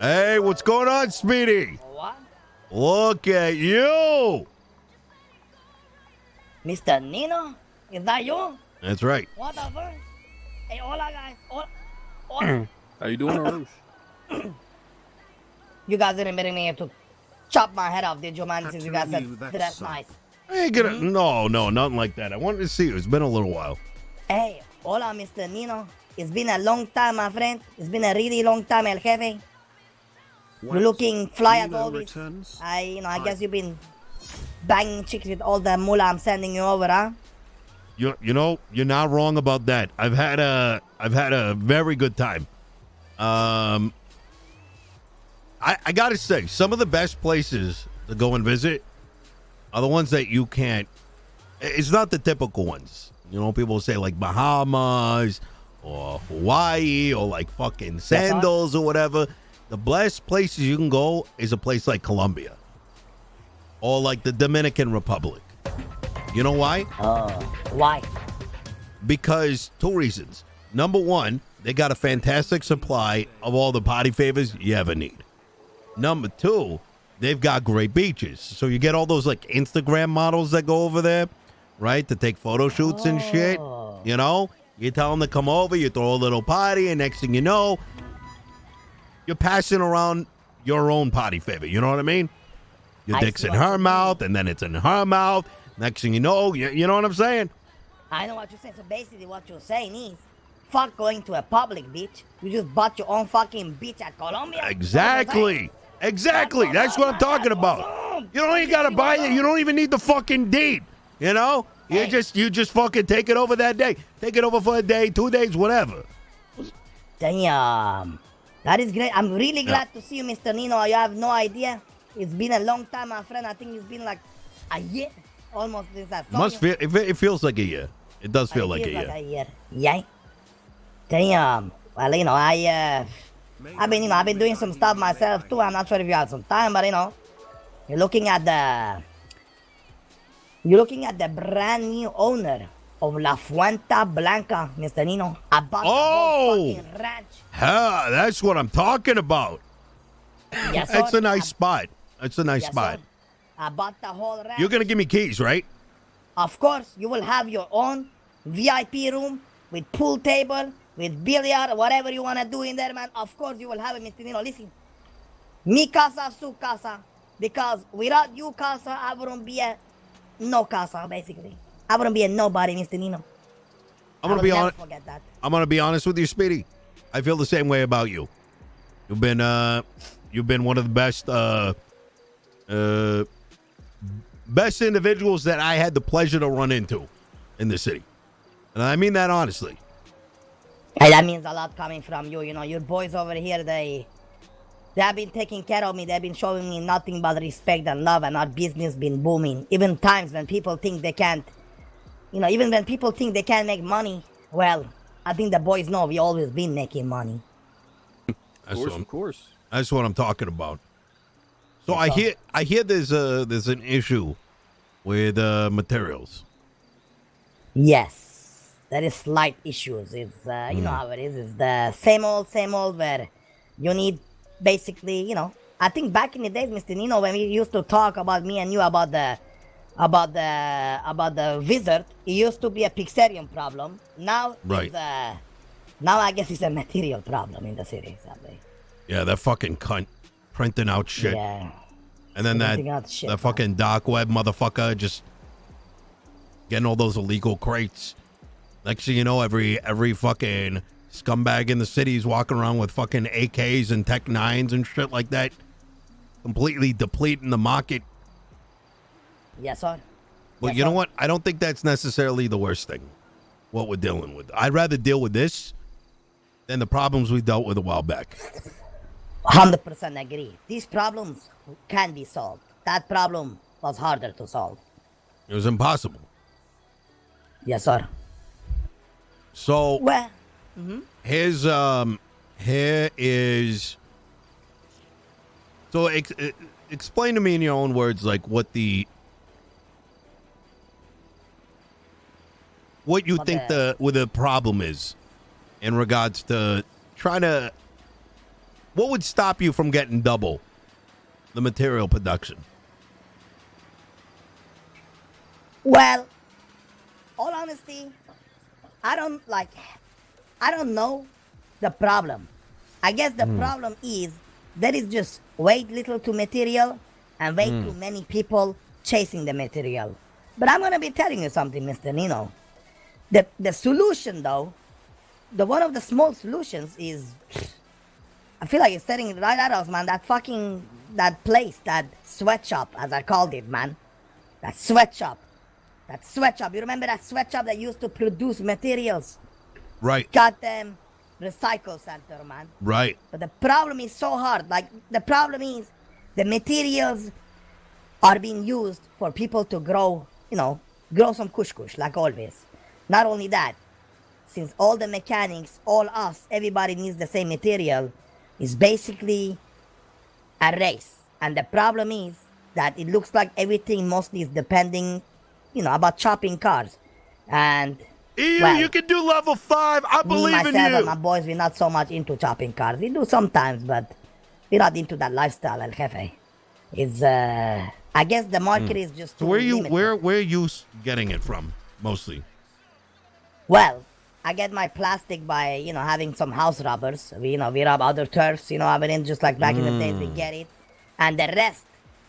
Hey, what's going on, Speedy? What? Look at you. Mr. Nino? Is that you? That's right. What the fuck? Hey, hola, guys. Hola. How you doing, Arush? You guys didn't bring me here to chop my head off, did you, man? Since you guys said that's nice. I ain't gonna, no, nothing like that. I wanted to see you. It's been a little while. Hey, hola, Mr. Nino. It's been a long time, my friend. It's been a really long time, El Jefe. You're looking fly as always. I guess you've been banging chicks with all the moolah I'm sending you over, huh? You know, you're not wrong about that. I've had a very good time. I gotta say, some of the best places to go and visit are the ones that you can't. It's not the typical ones. You know, people say like Bahamas or Hawaii or like fucking Sandals or whatever. The best places you can go is a place like Colombia or like the Dominican Republic. You know why? Why? Because two reasons. Number one, they got a fantastic supply of all the body favors you ever need. Number two, they've got great beaches. So you get all those like Instagram models that go over there, right? To take photo shoots and shit. You know, you tell them to come over, you throw a little party, and next thing you know, you're passing around your own potty favor. You know what I mean? Your dick's in her mouth, and then it's in her mouth. Next thing you know what I'm saying? I know what you're saying. So basically what you're saying is, fuck going to a public beach. You just bought your own fucking beach at Colombia. Exactly. That's what I'm talking about. You don't even gotta buy it. You don't even need the fucking deed. You know? You just fucking take it over that day. Take it over for a day, 2 days, whatever. Damn. That is great. I'm really glad to see you, Mr. Nino. You have no idea. It's been a long time, my friend. I think it's been like a year almost since I saw you. It feels like a year. It does feel like a year. Yeah. Damn. Well, you know, I've been doing some stuff myself too. I'm not sure if you have some time, but you know, you're looking at the brand new owner of La Fuente Blanca, Mr. Nino. I bought the whole fucking ranch. That's what I'm talking about. Yes, That's sir. a nice spot. That's a nice spot. Sir. I bought the whole ranch. You're gonna give me keys, right? Of course, you will have your own VIP room with pool table, with billiard, whatever you want to do in there, man. Of course, you will have it, Mr. Nino. Listen, mi casa, su casa. Because without you, casa, I wouldn't be a no casa, basically. I wouldn't be a nobody, Mr. Nino. I'm gonna be honest. Forget that. I'm gonna be honest with you, Speedy. I feel the same way about you. You've been one of the best individuals that I had the pleasure to run into in the city, and I mean that honestly. Hey, that means a lot coming from you. You know, your boys over here, they have been taking care of me. They've been showing me nothing but respect and love, and our business been booming. Even times when people think they can't, even when people think they can't make money, well, I think the boys know we always been making money. Of course. That's what I'm talking about. So I hear there's an issue with materials. Yes, there is slight issues. It's you know how it is. It's the same old where you need basically, I think back in the days, Mr. Nino, when we used to talk about me and you about the wizard, it used to be a Pixarium problem. Now right. Now I guess it's a material problem in the city, sadly. Yeah, that fucking cunt printing out shit. Yeah. And then that fucking dark web motherfucker just getting all those illegal crates. Next thing you know, every fucking scumbag in the city is walking around with fucking AKs and Tech 9s and shit like that. Completely depleting the market. Yes, sir. Well, yes, you know sir. what? I don't think that's necessarily the worst thing, what we're dealing with. I'd rather deal with this than the problems we dealt with a while back. 100% agree. These problems can be solved. That problem was harder to solve. It was impossible. Yes, sir. So, Well, here is. So, explain to me in your own words, like what you think the problem is in regards to trying to What would stop you from getting double the material production? Well, all honesty, I don't know the problem. I guess the problem is there is just way little to material and way too many people chasing the material. But I'm gonna be telling you something, Mr. Nino. The solution though, the one of the small solutions is, I feel like it's staring it right at us, man. That place, that sweatshop, as I called it, man. That sweatshop. You remember that sweatshop that used to produce materials? Right. Goddamn recycle center, man. Right. But the problem is so hard. Like, the problem is the materials are being used for people to grow some kush, like always. Not only that, since all the mechanics, all us, everybody needs the same material, is basically a race. And the problem is that it looks like everything mostly is depending, about chopping cars. And You can do level 5. I believe in myself you. and my boys, we're not so much into chopping cars. We do sometimes, but we're not into that lifestyle, El Jefe. It's I guess the market is just So too limited. where are you getting it from mostly? Well, I get my plastic by, having some house robbers. We rob other turfs, I mean, just like back in the days, we get it. And the rest,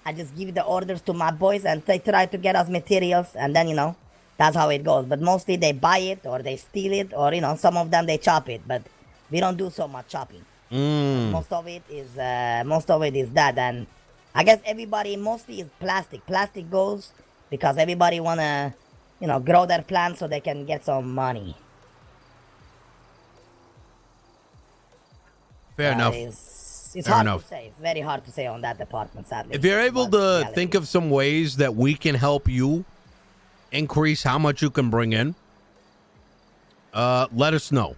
I just give the orders to my boys and they try to get us materials. And then, that's how it goes. But mostly they buy it or they steal it or, some of them they chop it. But we don't do so much chopping. Most of it is that. And I guess everybody mostly is plastic. Plastic goes because everybody want to, grow their plants so they can get some money. Fair enough. It's Fair hard enough. to say. It's very hard to say on that department, sadly. If you're able But to reality. think of some ways that we can help you increase how much you can bring in, let us know.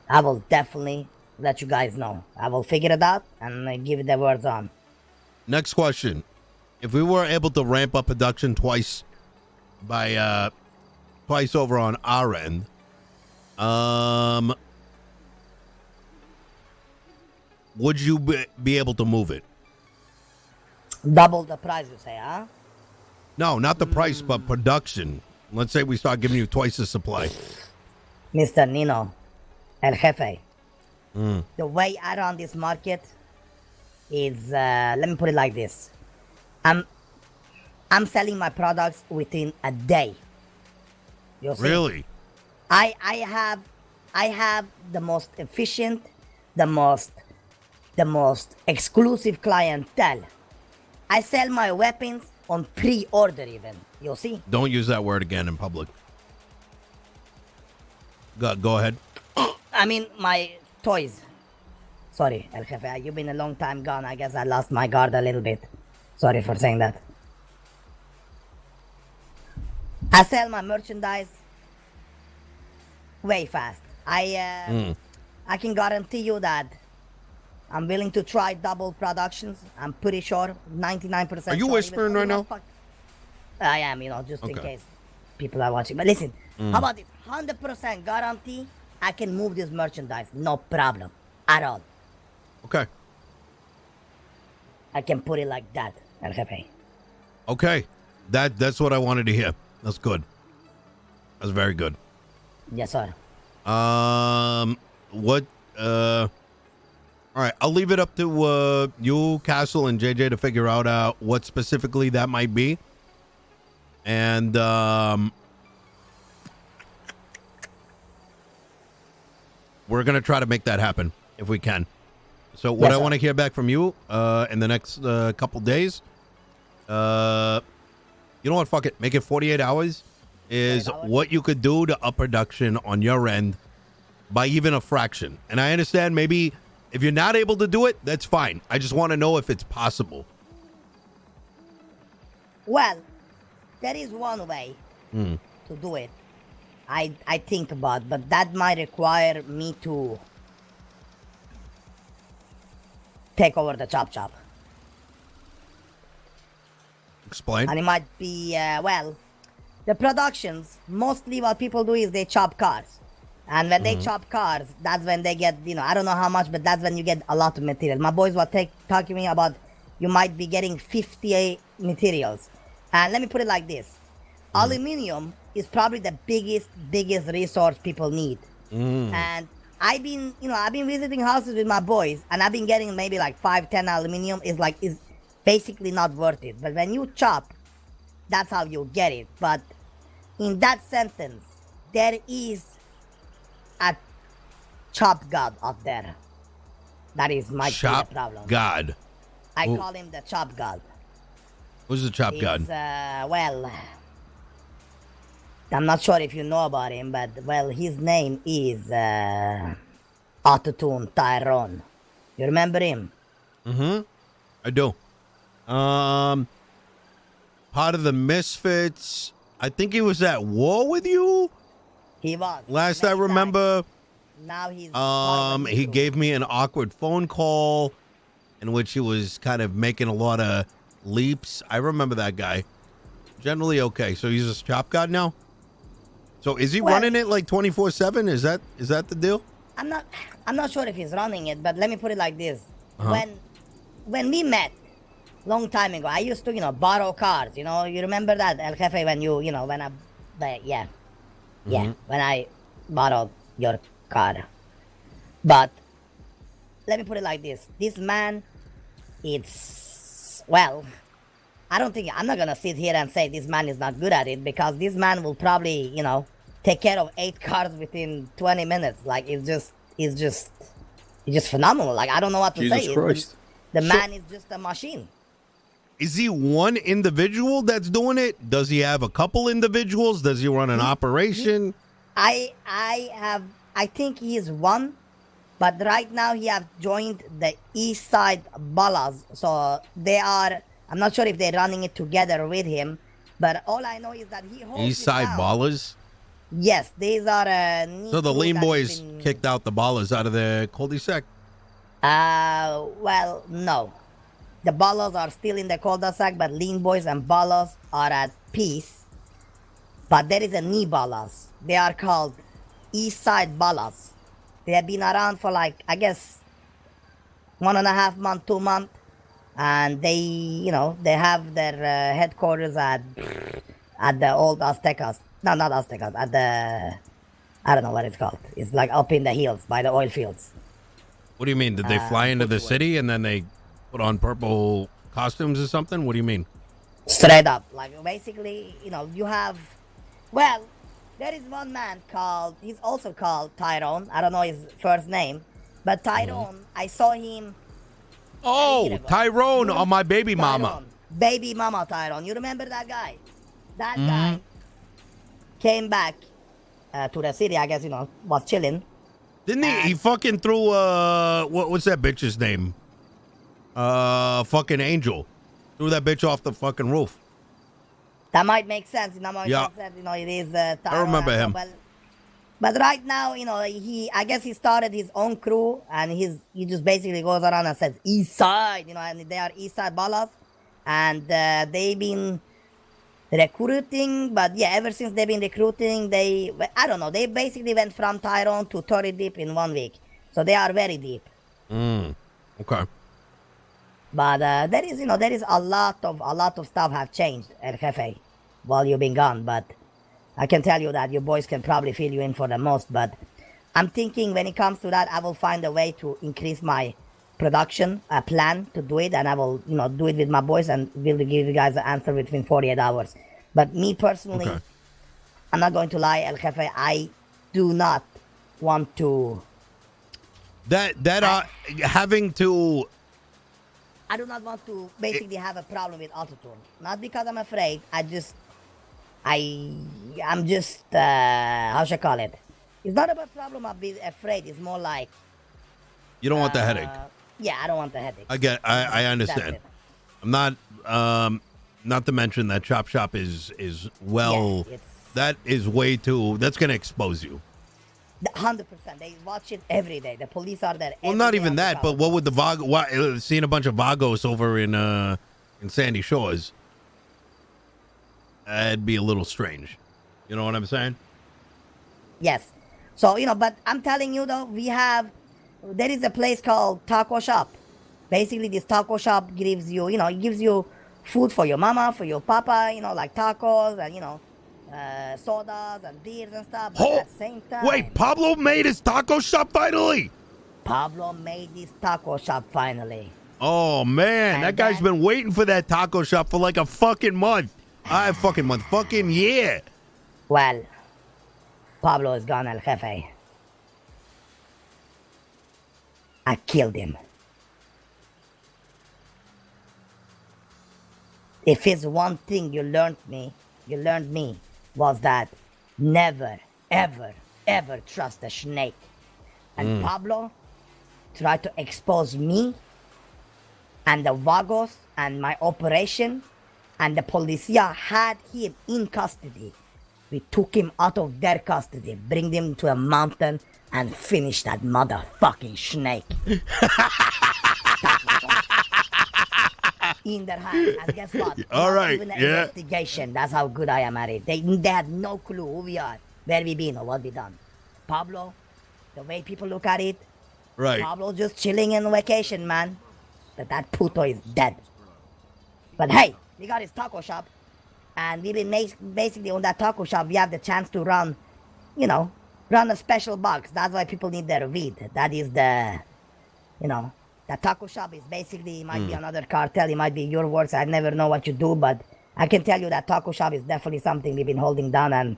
I will definitely let you guys know. I will figure it out and give it the words on. Next question. If we were able to ramp up production twice over on our end, would you be able to move it? Double the price, you say, huh? No, not the price, but production. Let's say we start giving you twice the supply. Mr. Nino, El Jefe, the way I run this market is, let me put it like this. I'm selling my products within a day. You see? Really? I have the most efficient, the most exclusive clientele. I sell my weapons on pre-order even. You see? Don't use that word again in public. Go ahead. I mean, my toys. Sorry, El Jefe, you've been a long time gone. I guess I lost my guard a little bit. Sorry for saying that. I sell my merchandise way fast. I can guarantee you that I'm willing to try double productions. I'm pretty sure, 99%. Are you whispering right now? I am, just in case people are watching. But listen, how about this? 100% guarantee I can move this merchandise. No problem at all. Okay. I can put it like that, El Jefe. Okay. That's what I wanted to hear. That's good. That's very good. Yes, sir. What all right, I'll leave it up to you, Castle, and JJ to figure out what specifically that might be. And we're going to try to make that happen if we can. So what I want to hear back from you in the next couple days, you know what, fuck it, make it 48 hours, is what you could do to up production on your end by even a fraction. And I understand maybe if you're not able to do it, that's fine. I just want to know if it's possible. Well, there is one way to do it. I think about, but that might require me to take over the chop. Explain. And it might be, the productions, mostly what people do is they chop cars. And when they chop cars, that's when they get, I don't know how much, but that's when you get a lot of material. My boys were talking to me about you might be getting 58 materials. And let me put it like this. Aluminium is probably the biggest resource people need. And I've been visiting houses with my boys, and I've been getting maybe like 5-10 aluminium is basically not worth it. But when you chop, that's how you get it. But in that sentence, there is a chop god out there. That is my Chop problem. God. I call him the chop god. Who's the chop god? Well, I'm not sure if you know about him, but well, his name is Autotune Tyrone. You remember him? I do. Part of the Misfits. I think he was at war with you. He was. Last I remember. Now he's. He gave me an awkward phone call in which he was kind of making a lot of leaps. I remember that guy. Generally okay. So he's a chop god now. So is he running it like 24/7? Is that the deal? I'm not sure if he's running it, but let me put it like this. When we met long time ago, I used to, borrow cars, you remember that, El Jefe, when when I borrowed your car. But let me put it like this. This man, I'm not gonna sit here and say this man is not good at it, because this man will probably, take care of 8 cars within 20 minutes. Like, it's just phenomenal. Like, I don't know what to say. Jesus Christ. The man is just a machine. Is he one individual that's doing it? Does he have a couple individuals? Does he run an operation? I think he is one, but right now he have joined the East Side Ballas. So I'm not sure if they're running it together with him, but all I know is that he holds East Side Ballers? Yes, these are So the Lean Boys kicked out the Ballers out of the cul-de-sac? Well, no. The Ballas are still in the cul-de-sac, but Lean Boys and Ballas are at peace. But there is a new Ballas. They are called East Side Ballas. They have been around for I guess 1.5 months, 2 months. And they have their headquarters at the old Aztecas. No, not Aztecas. At the, I don't know what it's called. It's like up in the hills by the oil fields. What do you mean? Did they fly into the city and then they put on purple costumes or something? What do you mean? Straight up. Like, basically, you have, there is one man he's also called Tyrone. I don't know his first name. But Tyrone, I saw him. Oh, Tyrone on My Baby Mama. Baby Mama Tyrone. You remember that guy? That guy came back to the city, I guess, was chilling. Didn't he fucking threw, what's that bitch's name? Fucking Angel. Threw that bitch off the fucking roof. That might make sense. It is Tyrone. I remember him. But right now, I guess he started his own crew, and he just basically goes around and says East Side, and they are East Side Ballas, and they've been recruiting. But yeah, ever since they've been recruiting, they basically went from Tyrone to 30 deep in 1 week, so they are very deep. Okay. But there is a lot of stuff have changed at Jefe while you've been gone, but I can tell you that your boys can probably fill you in for the most. But I'm thinking when it comes to that, I will find a way to increase my production, a plan to do it, and I will, do it with my boys, and will give you guys an answer within 48 hours. But me personally, I'm not going to lie, El Jefe, I do not want to. Having to. I do not want to basically have a problem with autotune. Not because I'm afraid. I'm just, how should I call it? It's not about problem of being afraid. It's more like. You don't want the headache. Yeah, I don't want the headache. I understand. I'm not, not to mention that Chop Shop is that is way too, that's going to expose you. 100%. They watch it every day. The police are there. Well, not even that, but what would the Vago, seeing a bunch of Vagos over in Sandy Shores, it'd be a little strange. You know what I'm saying? Yes. So, but I'm telling you though, there is a place called Taco Shop. Basically, this taco shop gives you, it gives you food for your mama, for your papa, like tacos and, sodas and beers and stuff. But Oh, at the same wait, time, Pablo made his taco shop finally. Pablo made this taco shop finally. Oh man, And that guy's then- been waiting for that taco shop for like a fucking month. Fucking year. Well, Pablo is gone, El Jefe. I killed him. If it's one thing you learned me, was that never, ever, ever trust a snake. And Pablo tried to expose me and the Vagos and my operation, and the policia had him in custody. We took him out of their custody, bring him to a mountain, and finish that motherfucking snake. In their hands. And guess what? All Not right, even an yeah. investigation. That's how good I am at it. They had no clue who we are, where we been, or what we done. Pablo, the way people look at it, Right. Pablo just chilling in vacation, man. But that puto is dead. But hey, we got his taco shop, and we've been basically on that taco shop. We have the chance to run a special box. That's why people need their weed. That is the taco shop is basically, it might be another cartel. It might be your words. I never know what you do, but I can tell you that taco shop is definitely something we've been holding down, and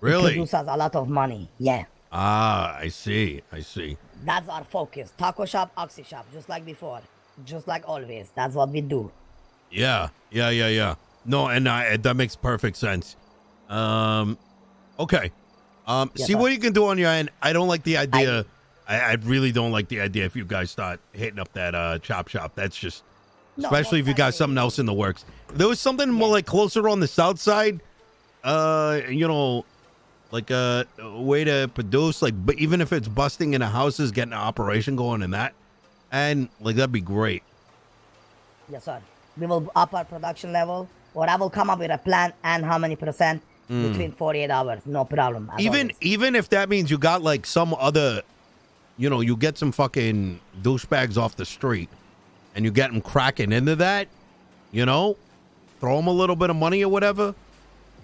Really? it produces us a lot of money. Yeah. Ah, I see. That's our focus. Taco shop, oxy shop, just like before. Just like always. That's what we do. Yeah. No, and that makes perfect sense. Okay. Yes, See sir. what you can do on your end. I don't like the idea. I really don't like the idea if you guys start hitting up that chop shop. That's just, No, especially if you got something else in the works. There was something more like closer on the south side. Like a way to produce, like, but even if it's busting into houses, getting an operation going in that, and like that'd be great. Yes, sir. We will up our production level, or I will come up with a plan and how many percent between 48 hours. No problem. as always. Even if that means you got like some other, you get some fucking douchebags off the street, and you get them cracking into that, throw them a little bit of money or whatever.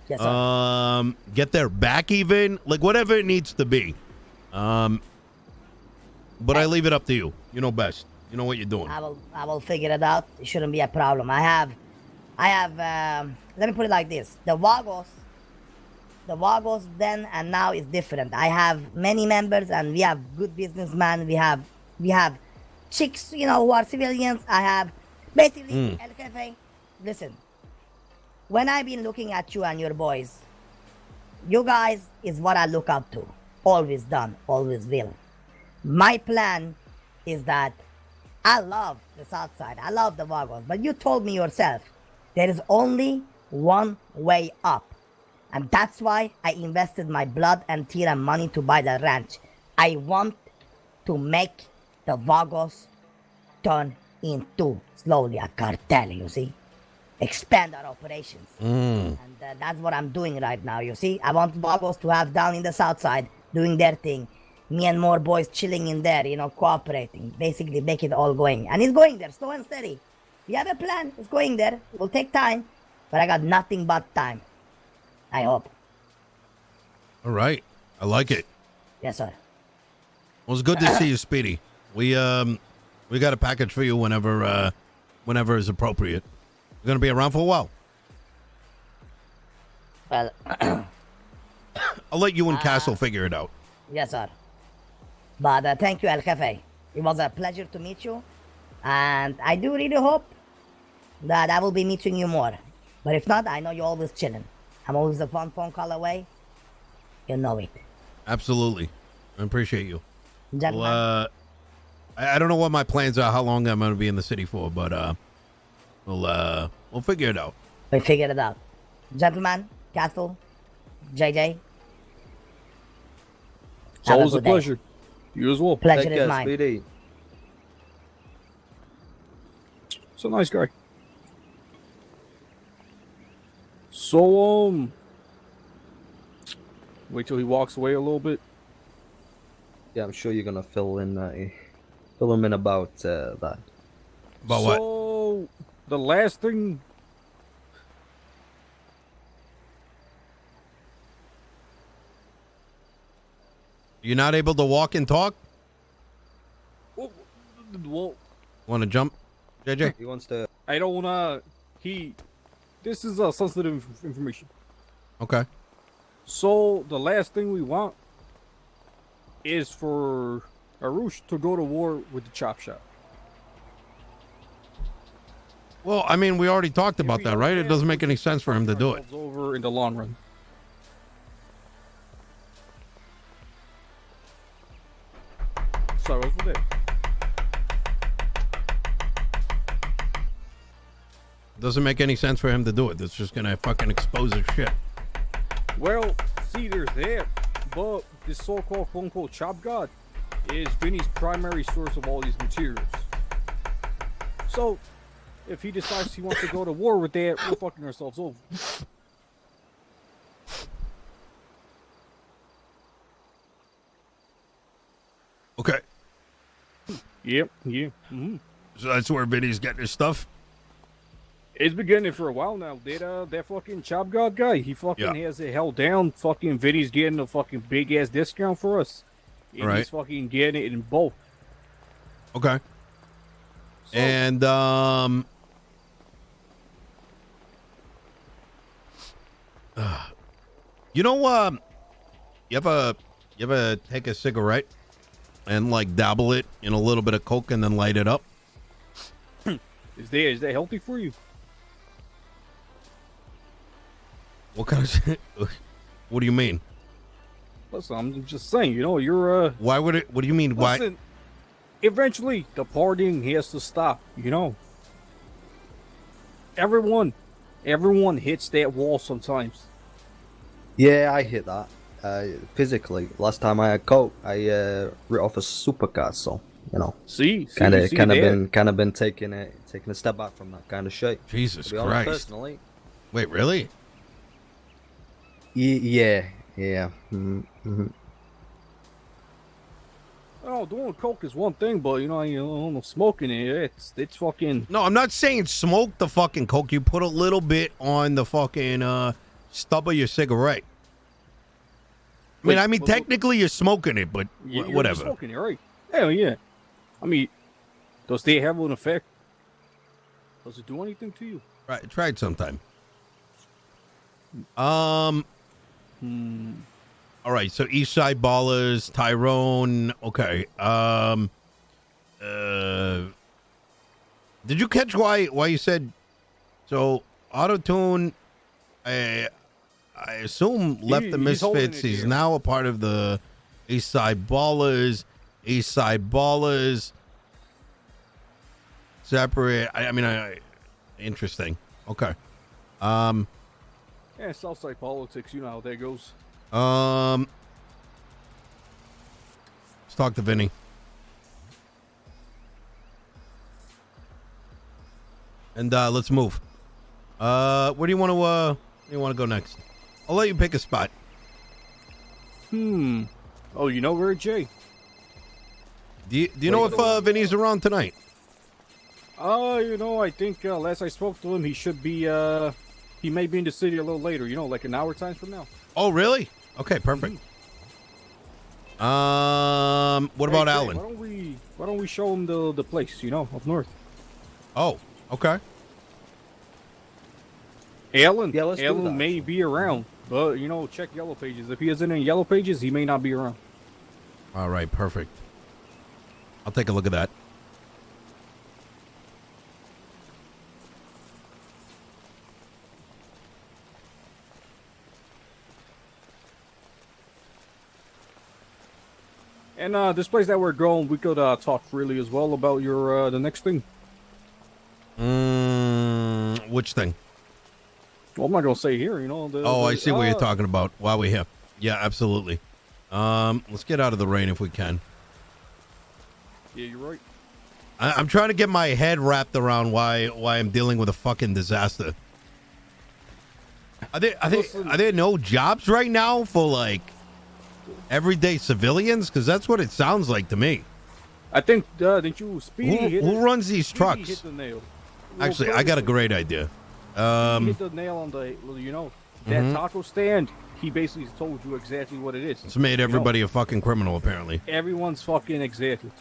Yes, sir. Get their back even, like whatever it needs to be. But I leave it up to you. You know best. You know what you're doing. I will figure it out. It shouldn't be a problem. I have let me put it like this. The Vagos then and now is different. I have many members, and we have good businessmen. We have chicks, who are civilians. I have basically El Jefe. Listen, when I've been looking at you and your boys, you guys is what I look up to. Always done, always will. My plan is that I love the South Side. I love the Vagos. But you told me yourself, there is only one way up. And that's why I invested my blood and tear and money to buy the ranch. I want to make the Vagos turn into slowly a cartel, you see? Expand our operations. And that's what I'm doing right now, you see? I want Vagos to have down in the South Side doing their thing. Me and more boys chilling in there, cooperating. Basically make it all going. And it's going there, slow and steady. We have a plan. It's going there. It will take time. But I got nothing but time. I hope. All right. I like it. Yes, sir. Well, it's good to see you, Speedy. We got a package for you whenever is appropriate. You're gonna be around for a while. Well, I'll let you and Castle figure it out. yes, sir. But thank you, El Jefe. It was a pleasure to meet you. And I do really hope that I will be meeting you more. But if not, I know you're always chilling. I'm always a phone call away. You know it. Absolutely. I appreciate you. Gentlemen, Well, I don't know what my plans are, how long I'm gonna be in the city for, but we'll figure it out. we figured it out. Gentlemen, Castle, JJ. It's Have a always a good day. pleasure. You as well. Pleasure Take is care, mine. Speedy. So nice guy. So wait till he walks away a little bit. Yeah, I'm sure you're gonna fill him in about that. About what? So, the last thing. You're not able to walk and talk? Well, Want to jump, JJ? He wants to. I don't wanna. This is sensitive information. Okay. So, the last thing we want is for Arush to go to war with the chop shop. Well, I mean, we already talked about that, right? It doesn't make any sense for him to do it. It's over in the long run. Sorry, what's with it? Doesn't make any sense for him to do it. That's just gonna fucking expose his shit. Well, see, there's that, but this so-called quote-unquote chop god is Vinny's primary source of all these materials. So, if he decides he wants to go to war with that, we're fucking ourselves over. Okay. Yep, yeah. Mm-hmm. So that's where Vinny's getting his stuff? It's been getting it for a while now. That fucking chop god guy, he fucking has it held down. Fucking Vinny's getting a fucking big ass discount for us. And Right. he's fucking getting it in bulk. Okay. So, And, you know, you ever take a cigarette and like dabble it in a little bit of coke and then light it up? is that healthy for you? What kind of shit? What do you mean? Listen, I'm just saying, you're Why would it? What do you mean? Why? listen, eventually the partying has to stop, Everyone hits that wall sometimes. Yeah, I hit that. Physically, last time I had coke, I writ off a supercar, so See, kind you of see been taking a step back from that kind of shit. Jesus To be honest, Christ! personally, Wait, really? yeah. Mm-hmm. Oh, doing coke is one thing, but smoking it's fucking. No, I'm not saying smoke the fucking coke. You put a little bit on the fucking stub of your cigarette. I mean, technically you're smoking it, but You're whatever. smoking it, right? Hell yeah. I mean, does they have an effect? Does it do anything to you? Right, try it sometime. All right, so East Side Ballers, Tyrone. Okay. Did you catch why you said so? Auto-Tune, I assume left the he's holding Misfits. it He's here. now a part of the East Side Ballers. East Side Ballers. Separate. Interesting. Okay. Yeah, Southside politics. You know how that goes. Let's talk to Vinny. And let's move. Where do you want to go next? I'll let you pick a spot. Oh, you know where Jay? Do you know if Vinny's around tonight? I think last I spoke to him, he should be he may be in the city a little later, like an hour time from now. Oh, really? Okay, perfect. What about Jay, Alan? Why don't we show him the place, up north? Oh, okay. Alan, Yeah, let's do that. Alan may be around, but check Yellow Pages. If he isn't in Yellow Pages, he may not be around. All right, perfect. I'll take a look at that. And this place that we're going, we could talk freely as well about your the next thing. Which thing? Well, I'm not gonna say here, I see what you're talking about while we're here. Yeah, absolutely. Let's get out of the rain if we can. Yeah, you're right. I'm trying to get my head wrapped around why I'm dealing with a fucking disaster. Are there no jobs right now for like Everyday civilians? Because that's what it sounds like to me. I think, didn't you, Speedy? Who runs these Speedy trucks? hit the nail. Actually, I got a great idea. He hit the nail on the, that taco stand. He basically told you exactly what it is. It's made everybody a fucking criminal, apparently. Everyone's fucking exactly.